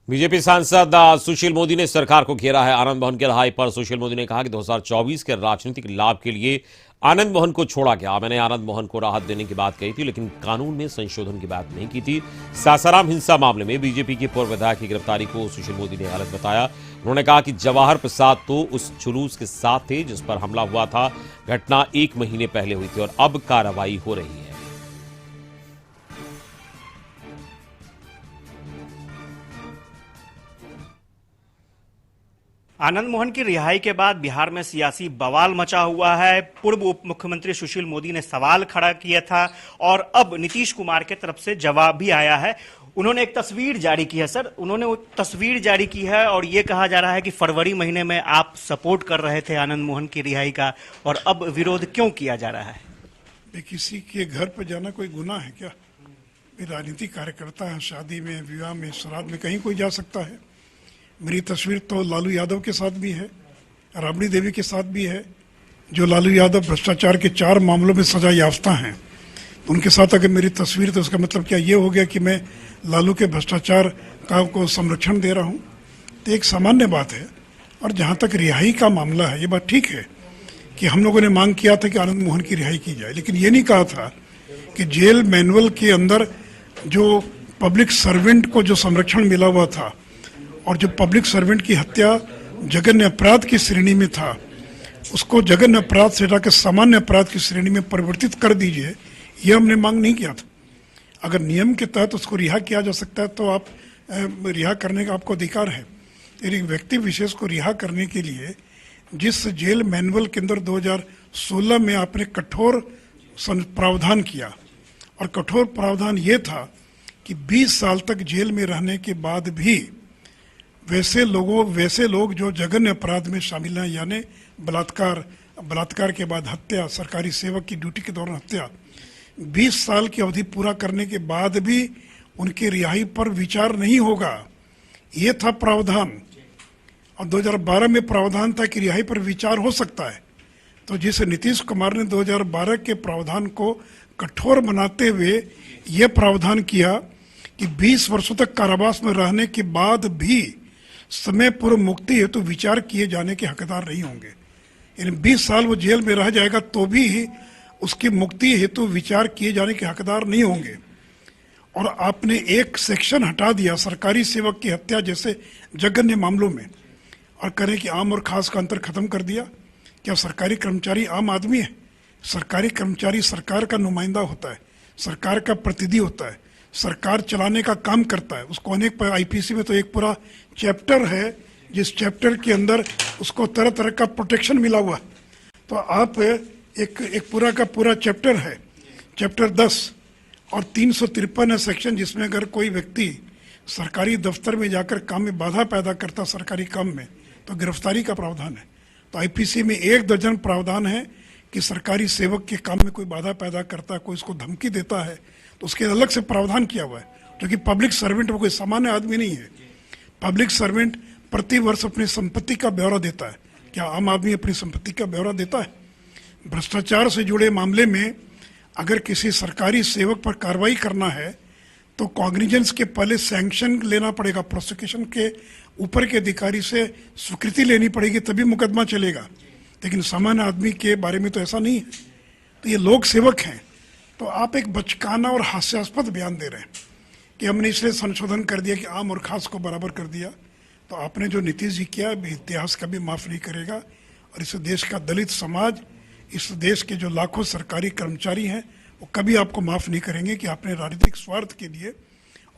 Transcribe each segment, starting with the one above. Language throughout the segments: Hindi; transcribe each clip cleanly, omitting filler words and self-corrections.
बीजेपी सांसद सुशील मोदी ने सरकार को घेरा है। आनंद मोहन की रिहाई पर सुशील मोदी ने कहा कि 2024 के राजनीतिक लाभ के लिए आनंद मोहन को छोड़ा गया। मैंने आनंद मोहन को राहत देने की बात कही थी, लेकिन कानून में संशोधन की बात नहीं की थी। सासाराम हिंसा मामले में बीजेपी के पूर्व विधायक की गिरफ्तारी को सुशील मोदी ने गलत बताया। उन्होंने कहा कि जवाहर प्रसाद तो उस जुलूस के साथ थे जिस पर हमला हुआ था। घटना 1 महीने पहले हुई थी और अब कार्रवाई हो रही है। आनंद मोहन की रिहाई के बाद बिहार में सियासी बवाल मचा हुआ है। पूर्व उप मुख्यमंत्री सुशील मोदी ने सवाल खड़ा किया था और अब नीतीश कुमार के तरफ से जवाब भी आया है। उन्होंने एक तस्वीर जारी की है सर, उन्होंने वो तस्वीर जारी की है और ये कहा जा रहा है कि फरवरी महीने में आप सपोर्ट कर रहे थे आनंद मोहन की रिहाई का और अब विरोध क्यों किया जा रहा है? किसी के घर पर जाना कोई गुनाह है क्या? राजनीतिक कार्यकर्ता है, शादी में, विवाह में, श्राद्ध में कहीं कोई जा सकता है। मेरी तस्वीर तो लालू यादव के साथ भी है, राबड़ी देवी के साथ भी है, जो लालू यादव भ्रष्टाचार के 4 मामलों में सजा याफ्ता हैं। तो उनके साथ अगर मेरी तस्वीर, तो इसका मतलब क्या ये हो गया कि मैं लालू के भ्रष्टाचार का को संरक्षण दे रहा हूँ? तो एक सामान्य बात है। और जहाँ तक रिहाई का मामला है, ये बात ठीक है कि हम लोगों ने मांग किया था कि आनंद मोहन की रिहाई की जाए, लेकिन ये नहीं कहा था कि जेल मैनुअल के अंदर जो पब्लिक सर्वेंट को जो संरक्षण मिला हुआ था और जो पब्लिक सर्वेंट की हत्या जघन्य अपराध की श्रेणी में था, उसको जघन्य अपराध से हटाकर सामान्य अपराध की श्रेणी में परिवर्तित कर दीजिए, ये हमने मांग नहीं किया था। अगर नियम के तहत उसको रिहा किया जा सकता है तो आप रिहा करने का आपको अधिकार है। एक व्यक्ति विशेष को रिहा करने के लिए जिस जेल मैनुअल के अंदर 2016 में आपने कठोर प्रावधान किया, और कठोर प्रावधान ये था कि 20 साल तक जेल में रहने के बाद भी वैसे लोग जो जघन्य अपराध में शामिल हैं, यानी बलात्कार के बाद हत्या, सरकारी सेवक की ड्यूटी के दौरान हत्या, 20 साल की अवधि पूरा करने के बाद भी उनकी रिहाई पर विचार नहीं होगा, ये था प्रावधान। और 2012 में प्रावधान था कि रिहाई पर विचार हो सकता है। तो जिस नीतीश कुमार ने 2012 के प्रावधान को कठोर बनाते हुए ये प्रावधान किया कि 20 वर्षों तक कारावास में रहने के बाद भी समय पूर्व मुक्ति हेतु विचार किए जाने के हकदार नहीं होंगे। यानी 20 साल वो जेल में रह जाएगा तो भी उसकी मुक्ति हेतु विचार किए जाने के हकदार नहीं होंगे। और आपने एक सेक्शन हटा दिया सरकारी सेवक की हत्या जैसे जघन्य मामलों में, और करें कि आम और खास का अंतर खत्म कर दिया। क्या सरकारी कर्मचारी आम आदमी है? सरकारी कर्मचारी सरकार का नुमाइंदा होता है, सरकार का प्रतिनिधि होता है, सरकार चलाने का काम करता है। उसको अनेक आईपीसी में तो एक पूरा चैप्टर है जिस चैप्टर के अंदर उसको तरह तरह का प्रोटेक्शन मिला हुआ है। तो आप एक पूरा का पूरा चैप्टर है, चैप्टर 10 और 353 है सेक्शन, जिसमें अगर कोई व्यक्ति सरकारी दफ्तर में जाकर काम में बाधा पैदा करता सरकारी काम में, तो गिरफ्तारी का प्रावधान है। तो आईपीसी में 1 दर्जन प्रावधान है कि सरकारी सेवक के काम में कोई बाधा पैदा करता है, कोई इसको धमकी देता है, तो उसके अलग से प्रावधान किया हुआ है। क्योंकि पब्लिक सर्वेंट वो कोई सामान्य आदमी नहीं है। पब्लिक सर्वेंट प्रति वर्ष अपनी संपत्ति का ब्यौरा देता है। क्या आम आदमी अपनी संपत्ति का ब्यौरा देता है? भ्रष्टाचार से जुड़े मामले में अगर किसी सरकारी सेवक पर कार्रवाई करना है तो कॉग्निजेंस के पहले सैंक्शन लेना पड़ेगा, प्रोसिक्यूशन के ऊपर के अधिकारी से स्वीकृति लेनी पड़ेगी, तभी मुकदमा चलेगा। लेकिन सामान्य आदमी के बारे में तो ऐसा नहीं है। तो ये लोक सेवक हैं। तो आप एक बचकाना और हास्यास्पद बयान दे रहे हैं कि हमने इसलिए संशोधन कर दिया कि आम और खास को बराबर कर दिया। तो आपने जो नीतीश जी किया इतिहास कभी माफ़ नहीं करेगा। और इस देश का दलित समाज, इस देश के जो लाखों सरकारी कर्मचारी हैं, वो कभी आपको माफ़ नहीं करेंगे कि आपने राजनीतिक स्वार्थ के लिए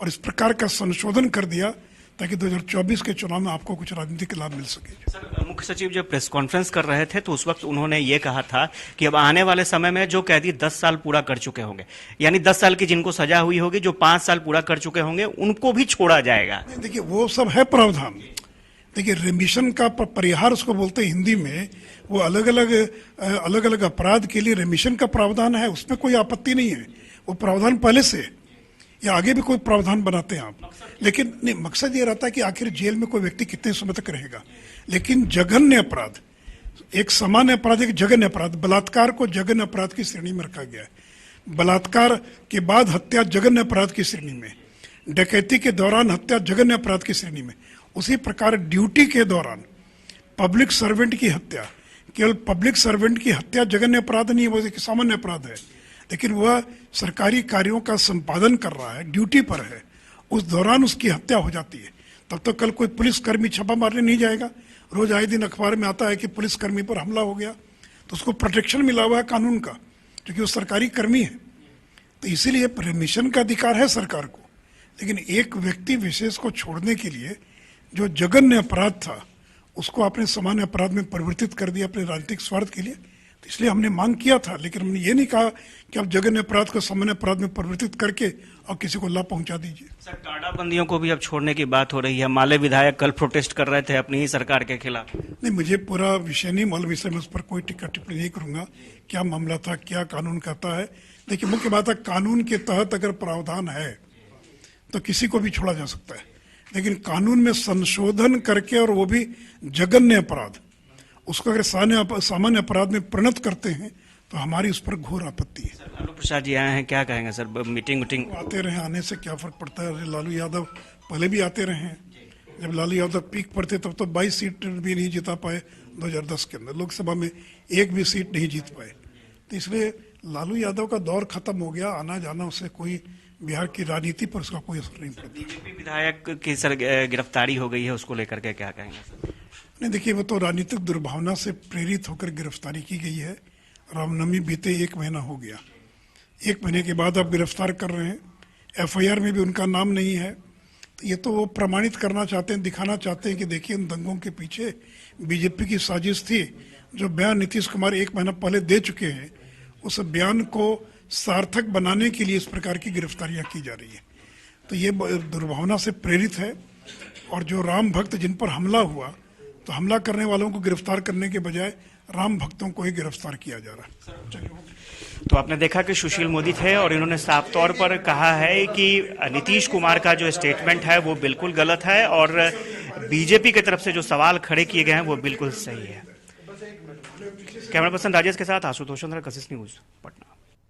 और इस प्रकार का संशोधन कर दिया ताकि 2024 के चुनाव में आपको कुछ राजनीतिक लाभ मिल सके। सर, मुख्य सचिव जब प्रेस कॉन्फ्रेंस कर रहे थे तो उस वक्त उन्होंने ये कहा था कि अब आने वाले समय में जो कैदी 10 साल पूरा कर चुके होंगे, यानी 10 साल की जिनको सजा हुई होगी, जो 5 साल पूरा कर चुके होंगे, उनको भी छोड़ा जाएगा। देखिए वो सब है प्रावधान। देखिए रेमिशन का परिहार उसको बोलते हैं हिंदी में। वो अलग अलग अपराध के लिए रेमिशन का प्रावधान है, उसमें कोई आपत्ति नहीं है। वो प्रावधान पहले से या आगे भी कोई प्रावधान बनाते हैं आप, लेकिन नहीं, मकसद ये रहता है कि आखिर जेल में कोई व्यक्ति कितने समय तक रहेगा। लेकिन जघन्य अपराध, एक सामान्य अपराध, एक जघन्य अपराध, बलात्कार को जघन्य अपराध की श्रेणी में रखा गया है। बलात्कार के बाद हत्या जघन्य अपराध की श्रेणी में, डकैती के दौरान हत्या जघन्य अपराध की श्रेणी में, उसी प्रकार ड्यूटी के दौरान पब्लिक सर्वेंट की हत्या, केवल पब्लिक सर्वेंट की हत्या जघन्य अपराध नहीं है, वो एक सामान्य अपराध है, लेकिन वह सरकारी कार्यों का संपादन कर रहा है, ड्यूटी पर है, उस दौरान उसकी हत्या हो जाती है, तब तो कल कोई पुलिसकर्मी छापा मारने नहीं जाएगा। रोज आए दिन अखबार में आता है कि पुलिसकर्मी पर हमला हो गया, तो उसको प्रोटेक्शन मिला हुआ है कानून का, क्योंकि वो सरकारी कर्मी है। तो इसीलिए परमिशन का अधिकार है सरकार को, लेकिन एक व्यक्ति विशेष को छोड़ने के लिए जो जघन्य अपराध था उसको आपने सामान्य अपराध में परिवर्तित कर दिया अपने राजनीतिक स्वार्थ के लिए। तो इसलिए हमने मांग किया था, लेकिन हमने ये नहीं कहा कि आप जघन्य अपराध को सामान्य अपराध में परिवर्तित करके और किसी को लाभ पहुंचा दीजिए। सर, टाडा बंदियों को भी अब छोड़ने की बात हो रही है। माले विधायक कल प्रोटेस्ट कर रहे थे अपनी ही सरकार के खिलाफ। नहीं, मुझे पूरा विषय नहीं मालूम, विषय में उस पर कोई टिक्का टिप्पणी नहीं करूंगा, क्या मामला था, क्या कानून कहता है। देखिए, मुख्य बात है कानून के तहत अगर प्रावधान है तो किसी को भी छोड़ा जा सकता है, लेकिन कानून में संशोधन करके और वो भी जघन्य अपराध, उसको अगर सामान्य अपराध में परिणत करते हैं तो हमारी उस पर घोर आपत्ति है। लालू प्रसाद जी आए हैं, क्या कहेंगे सर? मीटिंग आते रहे, आने से क्या फर्क पड़ता है। अरे लालू यादव पहले भी आते रहे हैं, जब लालू यादव पीक पर थे तब तो 22 सीट भी नहीं जिता पाए 2010 के अंदर, लोकसभा में एक भी सीट नहीं जीत पाए। तो इसलिए लालू यादव का दौर खत्म हो गया, आना जाना उससे कोई बिहार की राजनीति पर उसका कोई असर नहीं पड़ता। बीजेपी विधायक की सर गिरफ्तारी हो गई है, उसको लेकर के क्या कहेंगे सर? नहीं, देखिए, वो तो राजनीतिक दुर्भावना से प्रेरित होकर गिरफ्तारी की गई है। रामनवमी बीते 1 महीना हो गया, 1 महीने के बाद आप गिरफ्तार कर रहे हैं, एफआईआर में भी उनका नाम नहीं है। तो ये तो वो प्रमाणित करना चाहते हैं, दिखाना चाहते हैं कि देखिए इन दंगों के पीछे बीजेपी की साजिश थी। जो बयान नीतीश कुमार 1 महीना पहले दे चुके हैं, उस बयान को सार्थक बनाने के लिए इस प्रकार की गिरफ्तारियां की जा रही है। तो ये दुर्भावना से प्रेरित है, और जो राम भक्त जिन पर हमला हुआ, तो हमला करने वालों को गिरफ्तार करने के बजाय राम भक्तों को ही गिरफ्तार किया जा रहा है। तो आपने देखा कि सुशील मोदी थे और इन्होंने साफ तौर पर कहा है कि नीतीश कुमार का जो स्टेटमेंट है वो बिल्कुल गलत है, और बीजेपी की तरफ से जो सवाल खड़े किए गए हैं वो बिल्कुल सही है। कैमरा पर्सन राजेश के साथ आशुतोष चंद्र, कशिश न्यूज, पटना।